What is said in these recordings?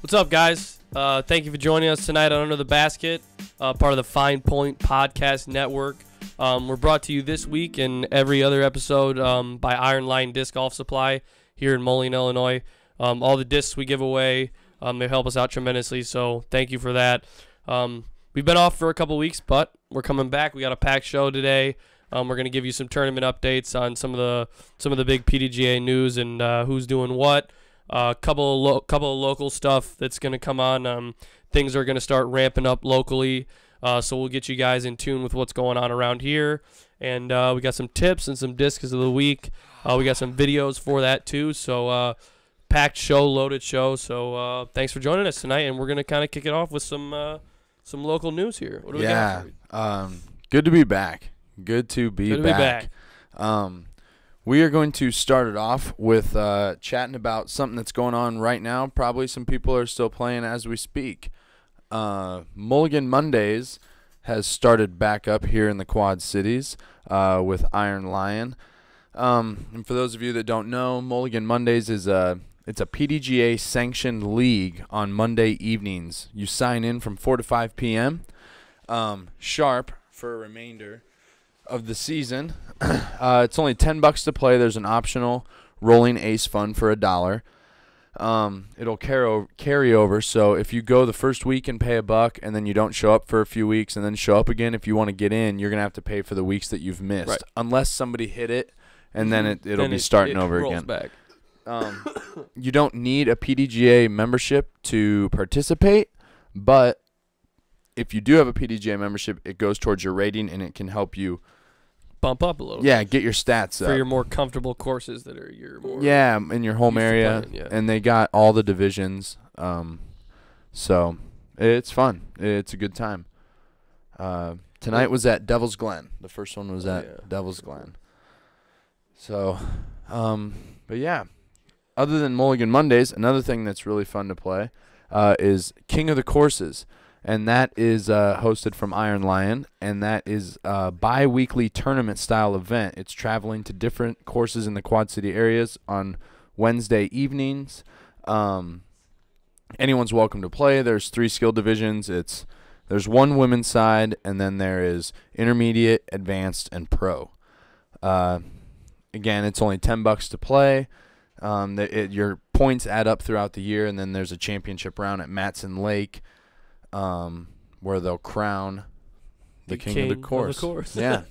What's up, guys? Thank you for joining us tonight on Under the Basket, part of the Fine Point Podcast Network. We're brought to you this week and every other episode by Iron Line Disc Golf Supply here in Moline, Illinois. All the discs we give away, they help us out tremendously, so thank you for that. We've been off for a couple weeks, but we're coming back. We got a packed show today. We're going to give you some tournament updates on some of the big PDGA news and who's doing what. Couple of local stuff that's going to come on. Things are going to start ramping up locally, so we'll get you guys in tune with what's going on around here. And we got some tips and some discs of the week. We got some videos for that too. So packed show, loaded show. So thanks for joining us tonight, and we're going to kind of kick it off with some local news here. What do we got? Good to be back. Good to be back. We are going to start it off with chatting about something that's going on right now. Probably some people are still playing as we speak. Mulligan Mondays has started back up here in the Quad Cities with Iron Lion. And for those of you that don't know, Mulligan Mondays is it's a PDGA sanctioned league on Monday evenings. You sign in from 4 to 5 p.m. Sharp for a remainder of the season. It's only $10 to play. There's an optional rolling ace fund for $1. It'll carry over. So if you go the first week and pay $1, and then you don't show up for a few weeks and then show up again, if you want to get in, you're gonna have to pay for the weeks that you've missed, right, unless somebody hit it, and then it'll be starting over again. Back. You don't need a PDGA membership to participate, but if you do have a PDGA membership, it goes towards your rating and it can help you Bump up a little. Yeah, get your stats up. For your more comfortable courses that are your more. Yeah, in your home area. Playing, yeah. And they got all the divisions. So it's fun. It's a good time. Tonight was at Devil's Glen. The first one was at Devil's Glen. So, but yeah. Other than Mulligan Mondays, another thing that's really fun to play is King of the Courses. And that is hosted from Iron Lion, and that is a bi-weekly tournament-style event. It's traveling to different courses in the Quad City areas on Wednesday evenings. Anyone's welcome to play. There's 3 skill divisions. There's one women's side, and then there is intermediate, advanced, and pro. Again, it's only $10 to play. Your points add up throughout the year, and then there's a championship round at Matson Lake, where they'll crown the king of the course. Yeah.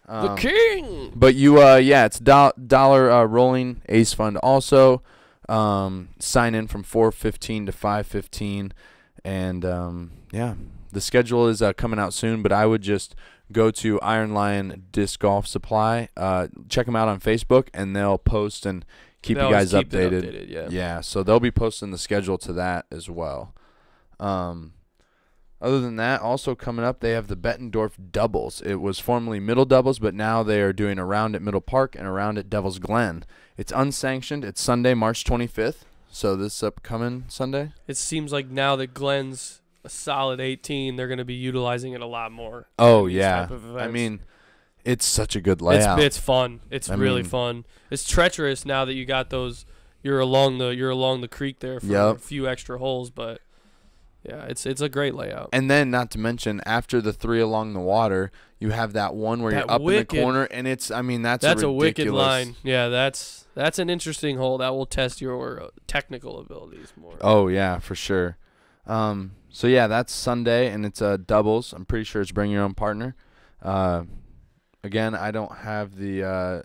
The king. But it's dollar rolling ace fund also. Sign in from 4:15 to 5:15, and the schedule is coming out soon. But I would just go to Iron Lion Disc Golf Supply. Check them out on Facebook, and they'll post and keep you guys updated. Yeah. So they'll be posting the schedule to that as well. Other than that, also coming up, they have the Bettendorf Doubles. It was formerly Middle Doubles, but now they are doing a round at Middle Park and a round at Devil's Glen. It's unsanctioned. It's Sunday, March 25th, so this upcoming Sunday. It seems like now that Glen's a solid 18, they're going to be utilizing it a lot more. Oh, yeah. I mean, it's such a good layout. It's fun. It's really fun. It's treacherous now that you got those. You're along the creek there for a few extra holes, but yeah, it's a great layout. And then, not to mention, after the 3 along the water, you have that one where you're up in the corner, and that's a wicked line. Yeah, that's an interesting hole that will test your technical abilities more. Oh yeah, for sure. So yeah, that's Sunday, and it's doubles. I'm pretty sure it's bring your own partner. Again, I don't have the.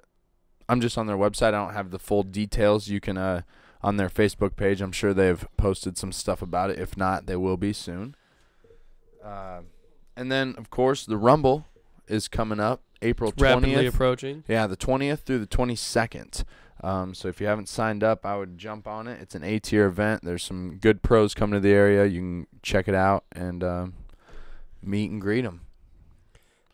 I'm just on their website. I don't have the full details. You can on their Facebook page. I'm sure they've posted some stuff about it. If not, they will be soon. And then, of course, the Rumble is coming up April 20th. Rapidly approaching. Yeah, the 20th through the 22nd. So if you haven't signed up, I would jump on it. It's an A-tier event. There's some good pros coming to the area. You can check it out and meet and greet them.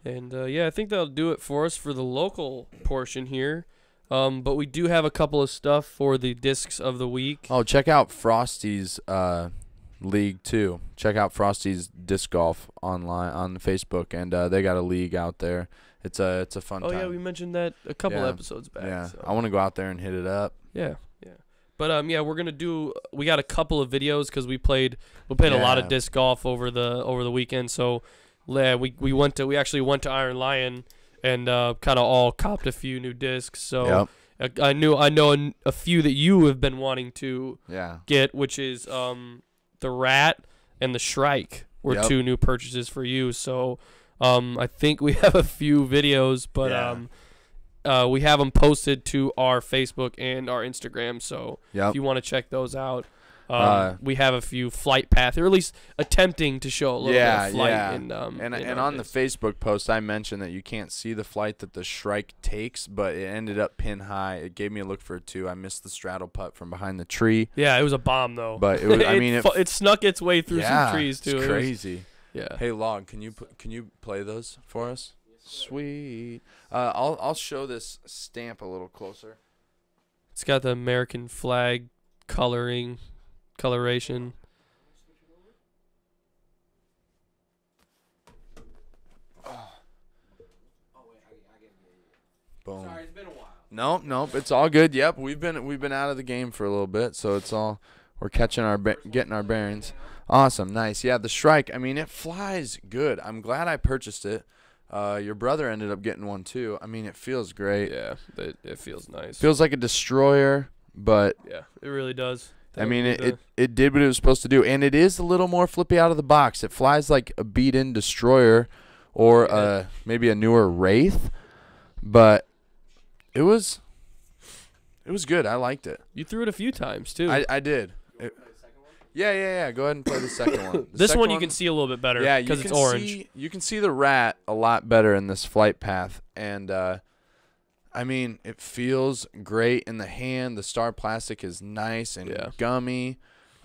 And, I think that'll do it for us for the local portion here. But we do have a couple of stuff for the discs of the week. Oh, check out Frosty's league too. Check out Frosty's Disc Golf online on Facebook, and they got a league out there. It's a fun time. Oh yeah, we mentioned that a couple episodes back. Yeah, so. I want to go out there and hit it up. Yeah. But yeah, we got a couple of videos because we played a lot of disc golf over the weekend. So yeah, we actually went to Iron Lion and kind of all copped a few new discs. So I know a few that you have been wanting to get, which is the Rat and the Shrike were two new purchases for you. So I think we have a few videos, but we have them posted to our Facebook and our Instagram. So if you want to check those out, we have a few flight path, or at least attempting to show a little bit of flight. And on the Facebook post, I mentioned that you can't see the flight that the Shrike takes, but it ended up pin high. It gave me a look for it too. I missed the straddle putt from behind the tree. Yeah, it was a bomb though. But it was, it snuck its way through some trees too. It's crazy. Yeah. Hey, Log, can you play those for us? Sweet. I'll show this stamp a little closer. It's got the American flag coloration. Boom. Sorry, it's been a while. Nope, it's all good. Yep, we've been out of the game for a little bit, so we're catching getting our bearings. Awesome, nice. Yeah, the Shrike. I mean, it flies good. I'm glad I purchased it. Your brother ended up getting one too. I mean, it feels great. Yeah, it feels nice. Feels like a destroyer, but yeah, it really does. I mean, it did what it was supposed to do, and it is a little more flippy out of the box. It flies like a beat-in destroyer, or maybe a newer Wraith, but it was good. I liked it. You threw it a few times too. I did. Yeah. Go ahead and play the second one. This one you can see a little bit better because it's orange. You can see the Rat a lot better in this flight path, and I mean, it feels great in the hand. The Star Plastic is nice and gummy.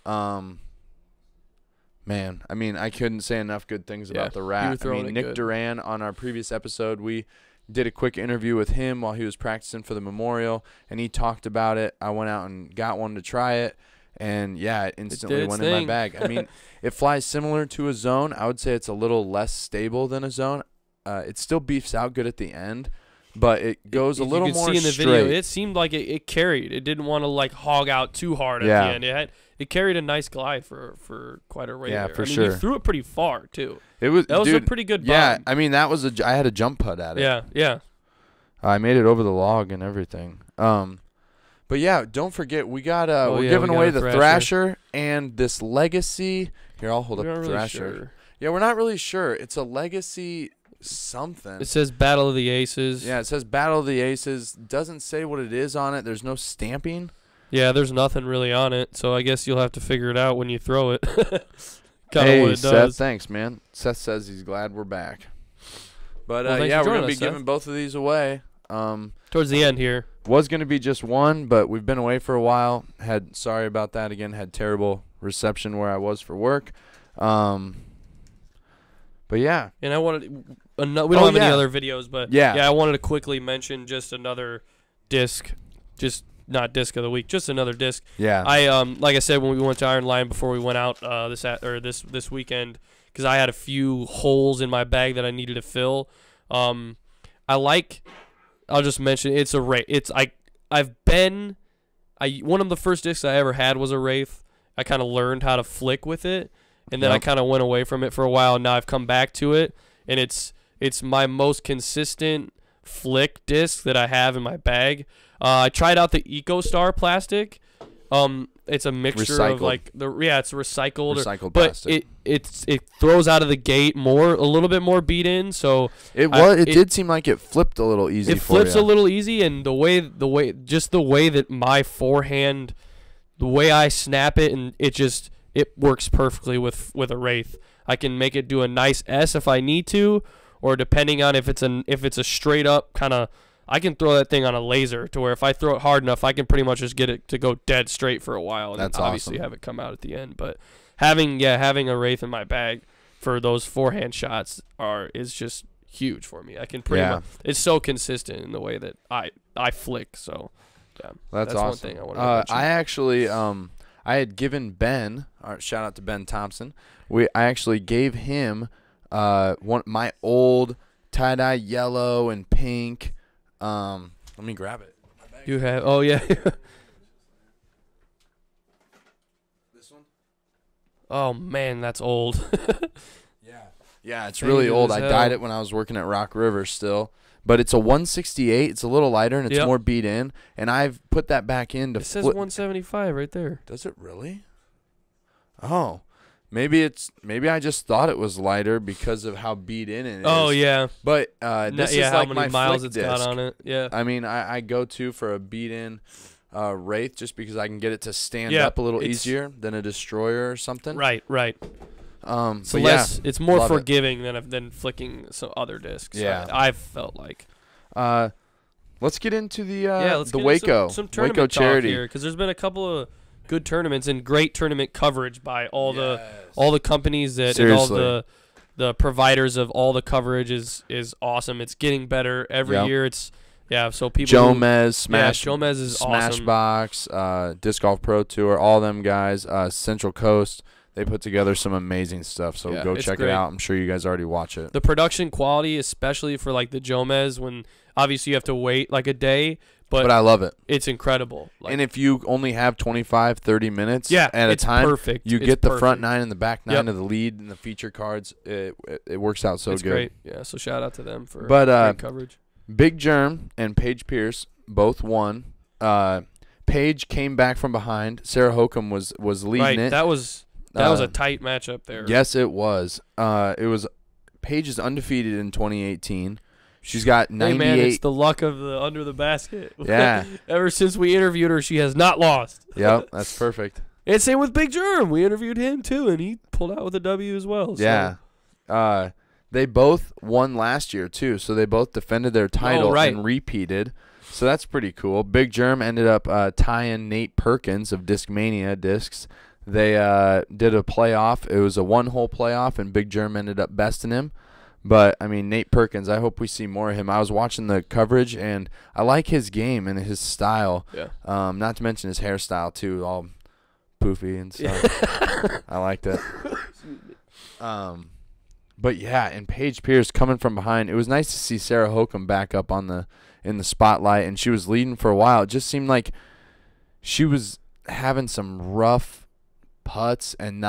Man, I mean, I couldn't say enough good things about the Rat. I mean, Nick Duran on our previous episode, we did a quick interview with him while he was practicing for the Memorial, and he talked about it. I went out and got one to try it. And, yeah, it instantly went in my bag. I mean, it flies similar to a Zone. I would say it's a little less stable than a Zone. It still beefs out good at the end, but it goes a little more straight. You can see in the video, it seemed like it carried. It didn't want to, like, hog out too hard at the end. It carried a nice glide for quite a way there. For sure. You threw it pretty far, too. That was a pretty good bomb. Yeah, I mean, I had a jump putt at it. Yeah. I made it over the log and everything. But yeah, don't forget we're giving away the Thrasher and this Legacy. Here, I'll hold up the Thrasher. Sure. Yeah, we're not really sure. It's a Legacy something. It says Battle of the Aces. Yeah, it says Battle of the Aces. Doesn't say what it is on it. There's no stamping. Yeah, there's nothing really on it, so I guess you'll have to figure it out when you throw it. Hey, what it Seth, does. thanks, man. Seth says he's glad we're back. But yeah, we're going to be giving both of these away. Towards the end here. Was going to be just one, but we've been away for a while. Sorry about that again. Had terrible reception where I was for work. But yeah. And I wanted we don't have any other videos, but I wanted to quickly mention just another disc, just not disc of the week, just another disc. Yeah. I like I said when we went to Iron Lion before we went out this weekend, because I had a few holes in my bag that I needed to fill. I'll just mention it's a Wraith. One of the first discs I ever had was a Wraith. I kind of learned how to flick with it, and then I kind of went away from it for a while. And now I've come back to it, and it's my most consistent flick disc that I have in my bag. I tried out the EcoStar plastic. It's a mixture of like it's recycled plastic. It throws out of the gate a little bit more beat in, so it did seem like it flipped a little easy. It flips a little easy, and the way that my forehand, the way I snap it, and it works perfectly with a Wraith. I can make it do a nice S if I need to, or depending on if it's a straight up kind of. I can throw that thing on a laser to where if I throw it hard enough, I can pretty much just get it to go dead straight for a while, and That's obviously awesome. have it come out at the end. But having a Wraith in my bag for those forehand shots is just huge for me. I can pretty much. It's so consistent in the way that I flick. So yeah, that's awesome. One thing I want to mention. I actually I had given Ben. Shout out to Ben Thompson. I actually gave him my old tie-dye yellow and pink. Let me grab it. You have? Oh yeah. Oh man, that's old. Yeah, it's really old. I dyed it when I was working at Rock River still. But it's a 168. It's a little lighter, and it's more beat in. And I've put that back in to It says 175 right there. Does it really? Oh. Maybe I just thought it was lighter because of how beat in it is. Oh, yeah. But this is how like many my miles flick it's disc. got on it. Yeah. I mean, I go to for a beat in Wraith just because I can get it to stand up a little easier than a Destroyer or something. Right. So it's more forgiving than flicking some other discs. Yeah. I've felt like. Let's get into the Waco. Some tournament Waco charity here, because there's been a couple of good tournaments and great tournament coverage by all the companies and all the providers of all the coverage is awesome. It's getting better every year. So people Jomez, Jomez is awesome. Smashbox, Disc Golf Pro Tour, all them guys, Central Coast. They put together some amazing stuff, so go check it out. I'm sure you guys already watch it. The production quality, especially for like the Jomez, when obviously you have to wait like a day, but I love it. It's incredible. And if you only have 25, 30 minutes at a time, perfect. You get the front 9 and the back 9 of the lead and the feature cards. It works out so good. It's great. Yeah, so shout out to them for great coverage. Big Germ and Paige Pierce both won. Paige came back from behind. Sarah Hokum was leading it. That was a tight matchup there. Yes, it was. Paige is undefeated in 2018. She's got 98. Hey man, it's the luck of the under the basket. Yeah. Ever since we interviewed her, she has not lost. Yep, that's perfect. And same with Big Germ. We interviewed him too, and he pulled out with a W as well. So. Yeah. They both won last year too, so they both defended their title and repeated. So that's pretty cool. Big Germ ended up tying Nate Perkins of Discmania Discs. They did a playoff. It was a one-hole playoff, and Big Germ ended up besting him. But, I mean, Nate Perkins, I hope we see more of him. I was watching the coverage, and I like his game and his style. Yeah. Not to mention his hairstyle, too, all poofy and stuff. I liked it. But, yeah, and Paige Pierce coming from behind. It was nice to see Sarah Hokum back up in the spotlight, and she was leading for a while. It just seemed like she was having some rough putts and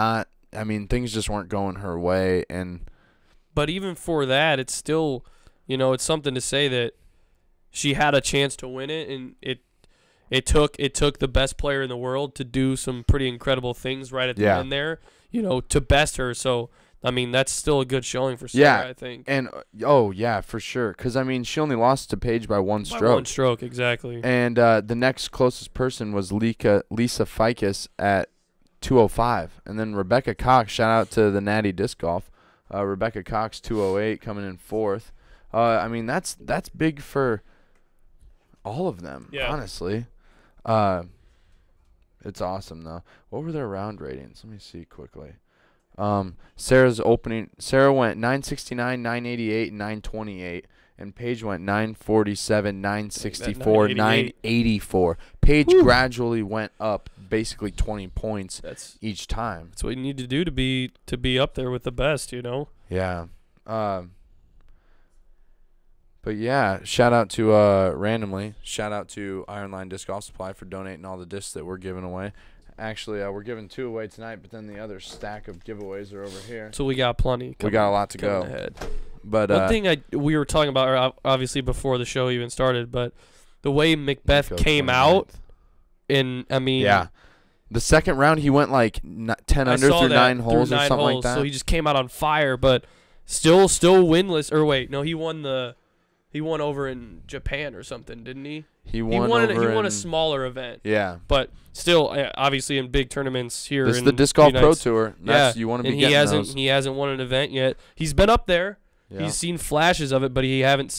things just weren't going her way. But even for that, it's still, it's something to say that she had a chance to win it, and it took the best player in the world to do some pretty incredible things right at the end there, to best her. So, I mean, that's still a good showing for Sarah, I think. And, for sure. Because, she only lost to Paige by one stroke. By one stroke, exactly. And the next closest person was Lisa Ficus at 205. And then Rebecca Cox, shout out to the Natty Disc Golf. Rebecca Cox, 208, coming in fourth. That's big for all of them, honestly. It's awesome, though. What were their round ratings? Let me see quickly. Sarah went 969, 988, and 928. And Paige went 947, 964, 984. Paige gradually went up basically 20 points each time. That's what you need to do to be up there with the best, Yeah. But yeah, shout out to shout out to Iron Line Disc Golf Supply for donating all the discs that we're giving away. Actually, we're giving 2 away tonight, but then the other stack of giveaways are over here. So we got plenty. We got a lot to go. Ahead. But one thing we were talking about, obviously before the show even started, but the way Macbeth came out, the second round he went like 10 under through 9 holes or something like that. So he just came out on fire, but still winless. Or wait, no, he won over in Japan or something, didn't he? He won a smaller event. Yeah. But still, obviously in big tournaments here. This is the Disc Golf Pro Tour. You want to be getting those. He hasn't won an event yet. He's been up there. Yeah. He's seen flashes of it, but you haven't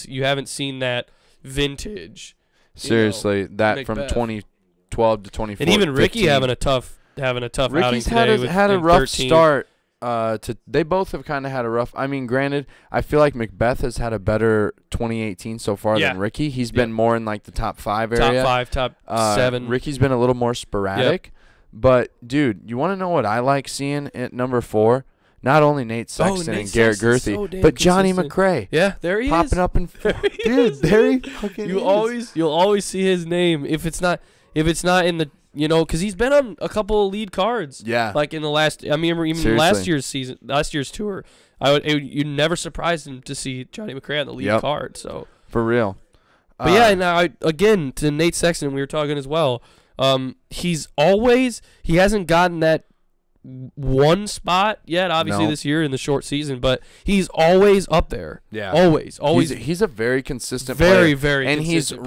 seen that vintage. Seriously, that from 2012 to 2014. And even Ricky having a tough outing today. Had a rough start. They both have kind of had a rough. Granted, I feel like Macbeth has had a better 2018 so far than Ricky. He's been more in like the top 5 area. Top 7. Ricky's been a little more sporadic. Yep. But dude, you want to know what I like seeing at number 4? Not only Nate Sexton and Garrett Gurthey, but Johnny McRae. Yeah, there he is. Popping up in dude, there he fucking You'll always see his name. If it's not in the because he's been on a couple of lead cards. Yeah. Like in the last, I mean, even Seriously. last year's tour, you never surprised him to see Johnny McRae on the lead card. So for real. But yeah, now again to Nate Sexton, we were talking as well. He hasn't gotten that one spot yet, obviously this year in the short season, but he's always up there. Yeah, always. He's a very consistent player. Very and consistent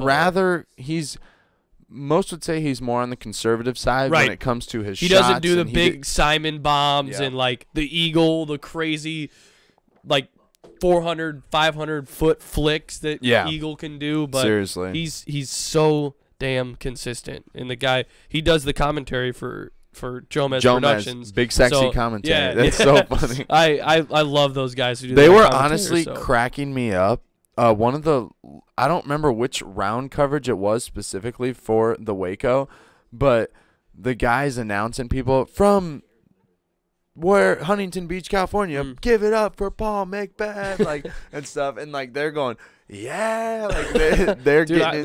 most would say he's more on the conservative side when it comes to his shots. He doesn't do the big Simon bombs and like the eagle, the crazy like 400, 500 foot flicks that Eagle can do. But seriously, he's so damn consistent. And the guy, he does the commentary for Jomez Productions. Big sexy commentary. That's so funny. I love those guys who do that. They were honestly cracking me up. I don't remember which round coverage it was specifically for the Waco, but the guys announcing people from where Huntington Beach, California, give it up for Paul McBeth, and stuff, and they're going, they're getting into it.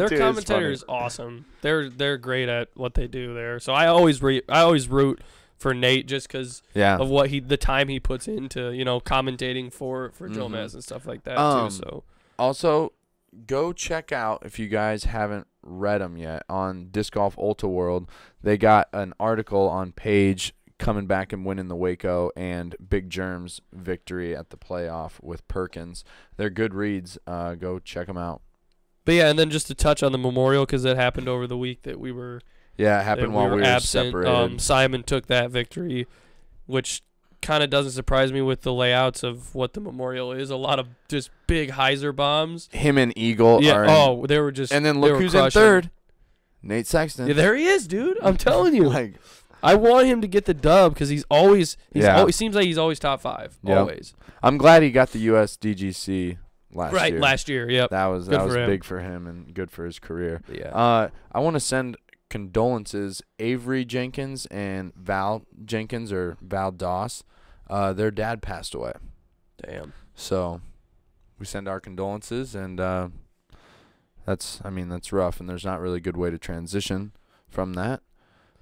Their commentator is awesome. They're great at what they do there. So I always root for Nate just because of the time he puts into commentating for Jomez and stuff like that too. So also go check out, if you guys haven't read them yet, on Disc Golf Ultra World. They got an article on Page coming back and winning the Waco and Big Germ's victory at the playoff with Perkins. They're good reads. Go check them out. But yeah, and then just to touch on the memorial, because that happened over the week that we were. Yeah, it happened while we were absent. Separated. Simon took that victory, which kind of doesn't surprise me with the layouts of what the memorial is. A lot of just big hyzer bombs. Him and Eagle are. They were just. And then look who's in third. Nate Sexton. Yeah, there he is, dude. I'm telling you. I want him to get the dub because he seems like he's always top 5. Yep. Always. I'm glad he got the US DGC last year. Right, last year. Yep. That was big for him and good for his career. Yeah. I want to send condolences Avery Jenkins and Val Jenkins, or Val Doss. Their dad passed away. Damn. So we send our condolences, and that's rough, and there's not really a good way to transition from that.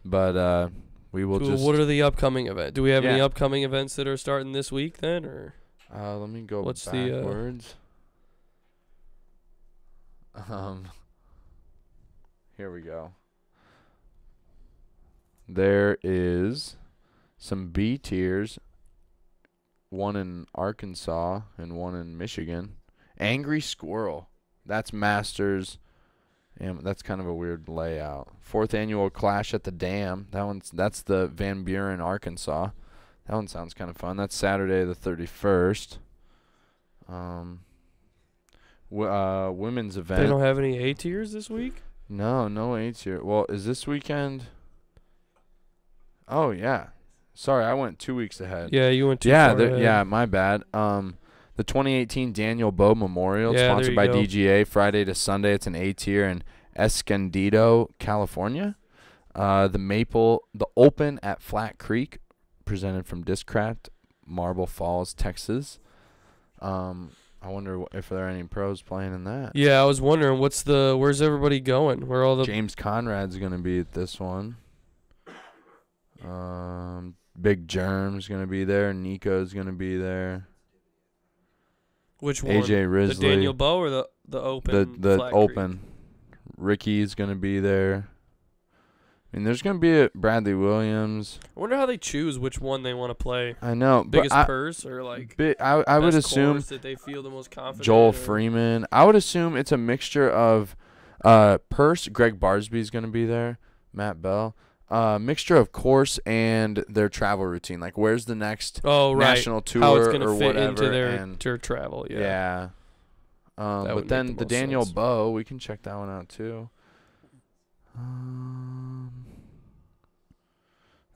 But we will just. What are the upcoming events? Do we have any upcoming events that are starting this week then, or? Let me go backwards. Here we go. There is some B tiers. One in Arkansas and one in Michigan. Angry Squirrel. That's Masters. And that's kind of a weird layout. 4th annual Clash at the Dam. That's the Van Buren, Arkansas. That one sounds kind of fun. That's Saturday the 31st. Women's event. They don't have any A tiers this week? No A tier. Well, is this weekend? Oh yeah. Sorry, I went 2 weeks ahead. Yeah, you went too far ahead. Yeah, my bad. The 2018 Daniel Bowe Memorial, sponsored by DGA, Friday to Sunday. It's an A tier in Escondido, California. The Open at Flat Creek, presented from Discraft, Marble Falls, Texas. I wonder if there are any pros playing in that. Yeah, I was wondering where's everybody going? Where all the James Conrad's going to be at this one. Big Germ's going to be there. Nico's going to be there. Which one? AJ Risley. The Daniel Bowe or the Open? The Open. Ricky's going to be there. I mean, there's going to be a Bradley Williams. I wonder how they choose which one they want to play. I know. Biggest purse or like I would assume that they feel the most confident. Joel Freeman. I would assume it's a mixture of purse. Greg Barsby's going to be there. Matt Bell. Mixture of course and their travel routine. Like, where's the next national tour how it's gonna or fit whatever. Into their travel, yeah. But then the Daniel Bowe, we can check that one out too.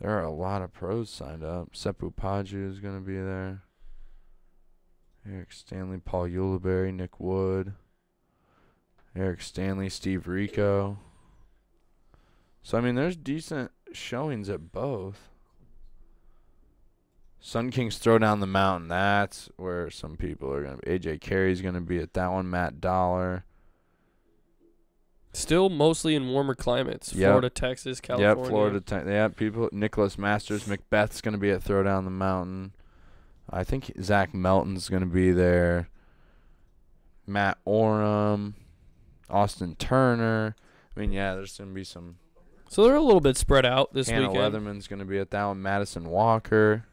There are a lot of pros signed up. Seppu Paju is going to be there. Eric Stanley, Paul Ulibarri, Nick Wood. Eric Stanley, Steve Rico. So, I mean, there's decent showings at both. Sun Kings throw down the mountain. That's where some people are going to be. AJ Carey's going to be at that one. Matt Dollar. Still mostly in warmer climates. Yep. Florida, Texas, California. Yep, Florida. Yeah, people. Nicholas Masters, Macbeth's going to be at Throwdown the Mountain. I think Zach Melton's going to be there. Matt Oram, Austin Turner. I mean, yeah, there's going to be some. So they're a little bit spread out this Hannah weekend. Leatherman's going to be at that one. Madison Walker.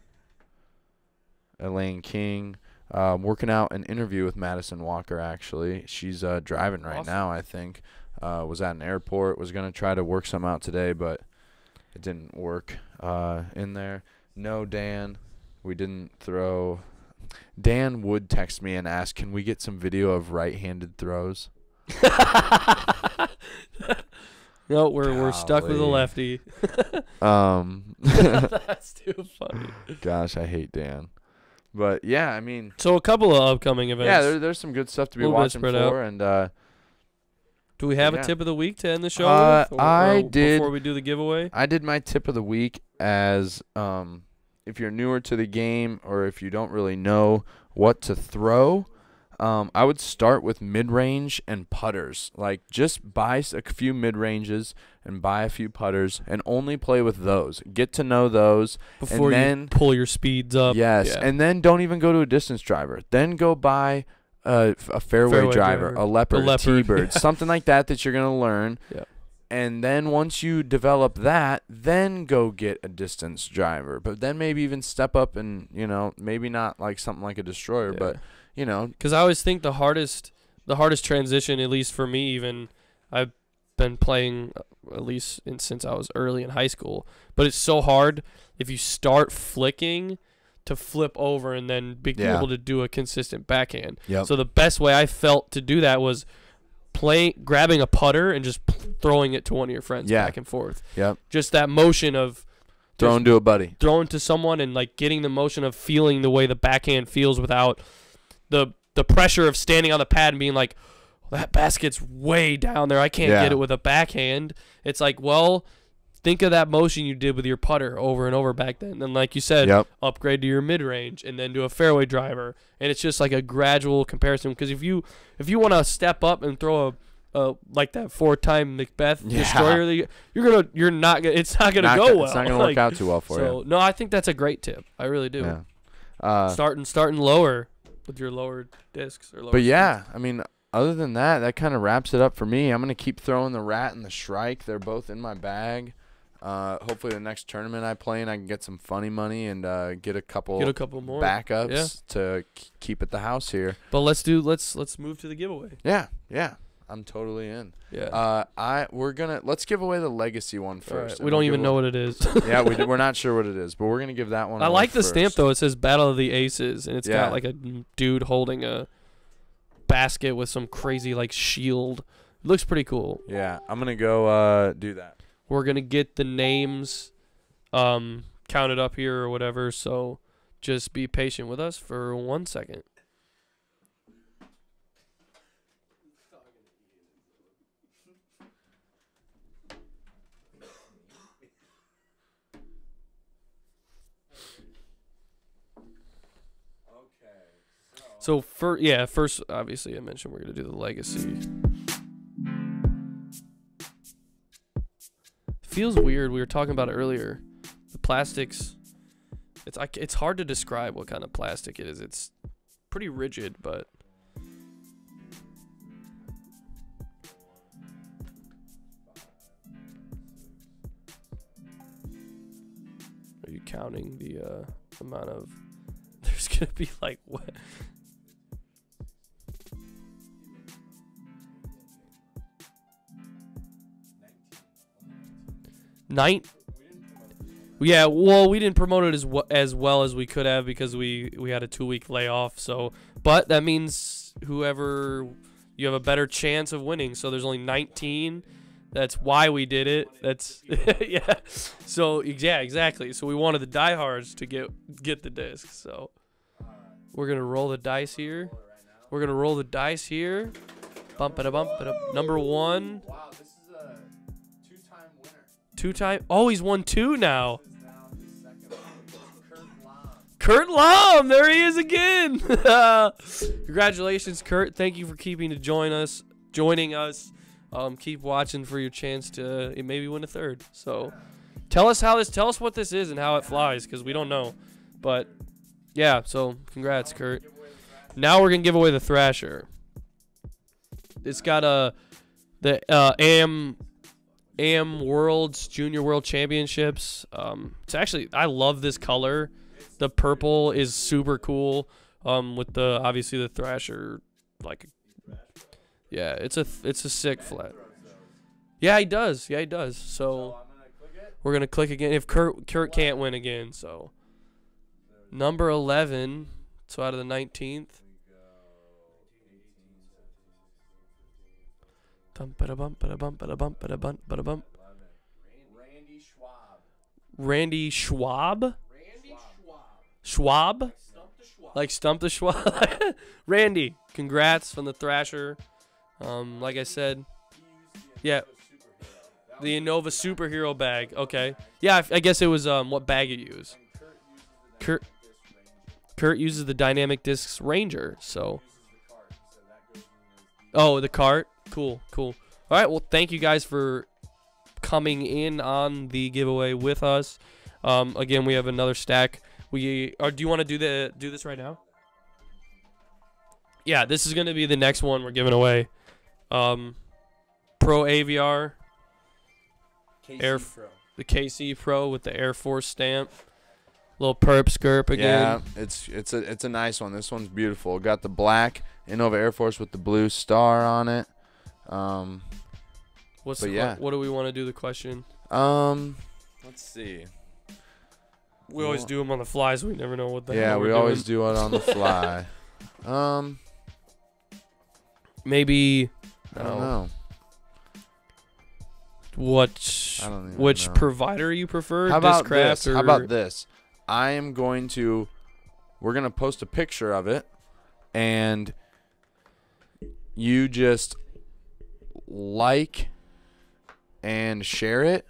Elaine King. Working out an interview with Madison Walker, actually. She's driving right now, I think. Was at an airport. Was going to try to work some out today, but it didn't work in there. No, Dan. We didn't throw. Dan would text me and ask, can we get some video of right-handed throws? No, we're stuck with a lefty. That's too funny. Gosh, I hate Dan. But, yeah, I mean. So a couple of upcoming events. Yeah, there's some good stuff to be watching for. Out. And do we have a tip of the week to end the show with? I did. Before we do the giveaway? I did my tip of the week as if you're newer to the game or if you don't really know what to throw, I would start with mid-range and putters. Like, just buy a few mid-ranges and buy a few putters and only play with those. Get to know those. Before you pull your speeds up. Yes, yeah. And then don't even go to a distance driver. Then go buy a fairway driver, a leopard, a T-bird, something like that you're going to learn. Yeah. And then once you develop that, then go get a distance driver. But then maybe even step up and, maybe not like something like a destroyer, but, Because I always think the hardest transition, at least for me even, I've been playing at least since I was early in high school. But it's so hard if you start flicking to flip over and then be able to do a consistent backhand. Yep. So the best way I felt to do that was grabbing a putter and just throwing it to one of your friends back and forth. Yep. Just that motion of throwing to a buddy. Throwing to someone and like getting the motion of feeling the way the backhand feels without the pressure of standing on the pad and being like, that basket's way down there. I can't get it with a backhand. It's like, well, think of that motion you did with your putter over and over back then. And like you said, upgrade to your mid-range and then do a fairway driver. And it's just like a gradual comparison. Because if you want to step up and throw a like that 4-time Macbeth destroyer, you're not gonna. It's not gonna go well. It's not gonna work out too well for you. No, I think that's a great tip. I really do. Yeah. Starting lower with your lower discs or lower. But yeah, I mean, other than that, that kind of wraps it up for me. I'm gonna keep throwing the Rat and the Shrike. They're both in my bag. Hopefully the next tournament I play in, I can get some funny money and get a couple more backups to keep at the house here. But let's move to the giveaway. Yeah, I'm totally in. Yeah. Let's give away the legacy one first. Right. We don't even know what it is. Yeah, we're not sure what it is, but we're gonna give that one. I like the stamp though. It says Battle of the Aces, and it's got like a dude holding a basket with some crazy like shield. It looks pretty cool. Yeah, I'm gonna go do that. We're going to get the names counted up here or whatever, so just be patient with us for 1 second. So, first, obviously, I mentioned we're going to do the legacy. Feels weird. We were talking about it earlier. The plastics, it's hard to describe what kind of plastic it is. It's pretty rigid, but are you counting the amount of? There's gonna be like what? Yeah, well, we didn't promote it as well as we could have because we had a 2-week layoff. So, but that means whoever you have a better chance of winning. So there's only 19. That's why we did it. That's yeah. So yeah, exactly. So we wanted the diehards to get the disc. So we're gonna roll the dice here. We're gonna roll the dice here. Bump it a bump it up. Number 1. Wow, this is a 2-time winner. 2-time. Oh, he's won 2 now. Kurt Lom, there he is again. Congratulations, Kurt. Thank you for joining us. Keep watching for your chance to maybe win a third. So tell us what this is and how it flies, because we don't know. But yeah, so congrats, Kurt. Now we're gonna give away the Thrasher. It's got the AM Worlds Junior World Championships. It's actually, I love this color. The purple is super cool. With the obviously the Thrasher, like, yeah, it's a sick flat. Yeah, he does. Yeah, he does. So we're gonna click again if Kurt can't win again. So number 11. So out of the 19th. Randy Schwab. Schwab? Like Stump the Schwab. Randy, congrats from the Thrasher. Like I said, yeah, the Innova superhero bag. Okay, yeah, I guess it was what bag you use. Kurt uses the Dynamic Discs Ranger. So, oh, the cart. Cool. All right. Well, thank you guys for coming in on the giveaway with us. Again, we have another stack. Do you want to do this right now? Yeah, this is going to be the next one we're giving away. Pro AVR. The KC Pro with the Air Force stamp. Little perp skirp again. Yeah, it's a nice one. This one's beautiful. Got the black Innova Air Force with the blue star on it. What do we want to do the question? Let's see. We always do them on the fly, so we never know what the hell Yeah, we're we always doing. do it on the fly. Maybe I don't know. Which know. provider you prefer? How about Discraft this? How about this? We're going to post a picture of it, and you just like and share it.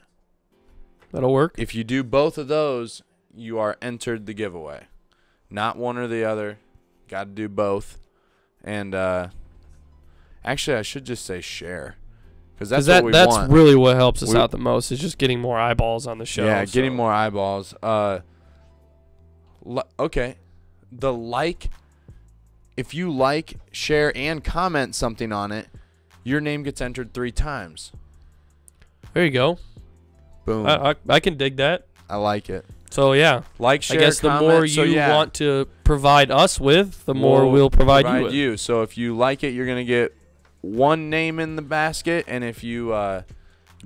That'll work. If you do both of those, you are entered the giveaway. Not one or the other. Got to do both. And actually, I should just say share, because that's what we want. That's really what helps us out the most, is just getting more eyeballs on the show. Yeah, getting more eyeballs. Okay, the like. If you like, share, and comment something on it, your name gets entered 3 times. There you go. Boom. I can dig that. I like it. So yeah, like, share, I guess the comment, more you want to provide us with, the more we'll provide you with. So if you like it, you're gonna get 1 name in the basket, and if you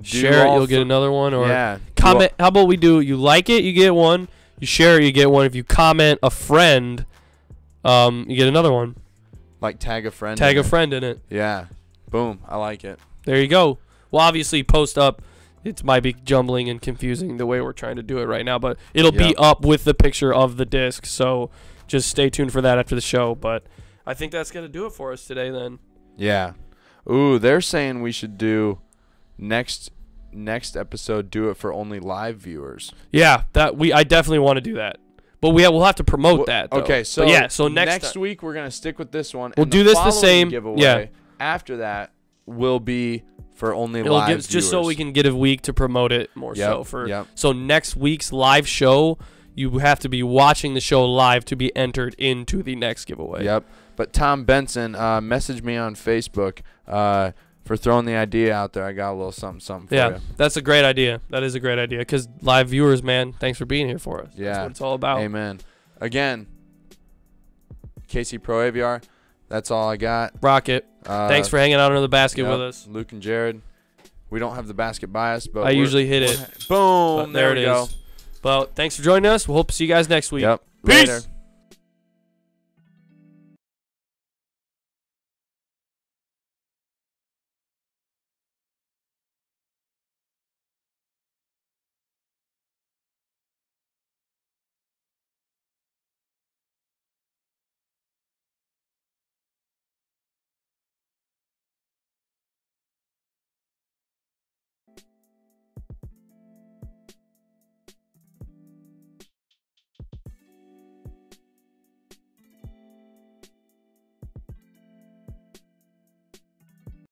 share it, you'll get another one. Or yeah, comment. How about we do? You like it, you get 1. You share it, you get 1. If you comment a friend, you get another one. Like tag a friend. Tag a friend in it. Yeah. Boom. I like it. There you go. Well, obviously, post up. It might be jumbling and confusing the way we're trying to do it right now, but it'll be up with the picture of the disc. So just stay tuned for that after the show. But I think that's going to do it for us today then. Yeah. Ooh, they're saying we should do next episode, do it for only live viewers. Yeah, I definitely want to do that. But we'll have to promote that, though. Okay, so next week we're going to stick with this one. We'll do this the same. Giveaway, yeah. After that will be for only live viewers. Just so we can get a week to promote it more So next week's live show, you have to be watching the show live to be entered into the next giveaway. Yep. But Tom Benson messaged me on Facebook for throwing the idea out there. I got a little something for you. Yeah, that's a great idea. That is a great idea, because live viewers, man, thanks for being here for us. Yeah. That's what it's all about. Amen. Again, KC Pro AVR, that's all I got. Rocket. Thanks for hanging out under the basket with us. Luke and Jared. We don't have the basket bias, but I usually hit it. Boom. There it is. Go. Well, thanks for joining us. We'll hope to see you guys next week. Yep. Peace. Later.